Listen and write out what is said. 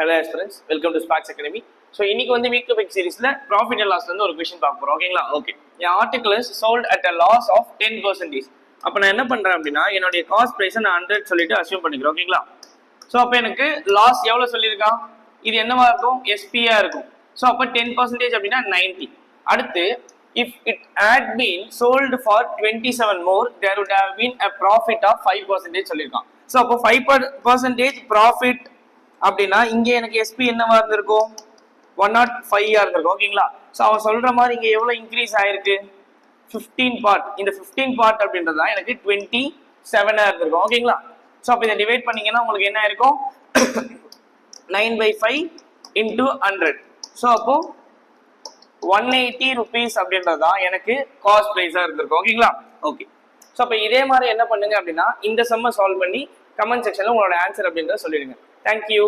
Hello students, welcome to Sparks academy. So இன்னைக்கு வந்து week to week சீரிஸ்ல profit and லாஸ்ல இருந்து ஒரு கொஸ்டின் பார்க்க போறோம். ஓகேங்களா? Okay. An article is sold at a loss of 10%. அப்போ நான் என்ன பண்றேன் அப்படின்னா, என்னுடைய காஸ்ட் பிரைஸை நான் 100 சொல்லிட்டு அசியூம் பண்ணிக்கிறேன். ஓகேங்களா? ஸோ அப்போ எனக்கு லாஸ் எவ்வளோ சொல்லியிருக்கான்? இது என்னவா இருக்கும்? எஸ்பியா இருக்கும். ஸோ அப்போ 10% அப்படின்னா 90. அடுத்து if it had been sold for 27 more, there would have been a profit of 5% சொல்லியிருக்கான். ஸோ அப்போ 5% ப்ராஃபிட் அப்படின்னா இங்கே எனக்கு எஸ்பி என்னவா இருந்திருக்கும்? 105 இருந்திருக்கும். ஓகேங்களா? ஸோ அவன் சொல்ற மாதிரி இங்கே எவ்வளோ இன்க்ரீஸ் ஆயிருக்கு? 15 பார்ட். இந்த 15 பார்ட் அப்படின்றது தான் எனக்கு 27 இருந்திருக்கும். ஓகேங்களா? ஸோ அப்போ இதை டிவைட் பண்ணீங்கன்னா உங்களுக்கு என்ன இருக்கும்? 9/5 into 100. ஸோ அப்போ 180 rupees அப்படின்றது தான் எனக்கு காஸ்ட் பிரைஸா இருந்திருக்கும். ஓகேங்களா? ஓகே. ஸோ அப்போ இதே மாதிரி என்ன பண்ணுங்க அப்படின்னா இந்த சம்மை சால்வ் பண்ணி கமெண்ட் செக்ஷன்ல உங்களோட ஆன்சர் அப்படின்றத சொல்லிடுங்க. தேங்க்யூ.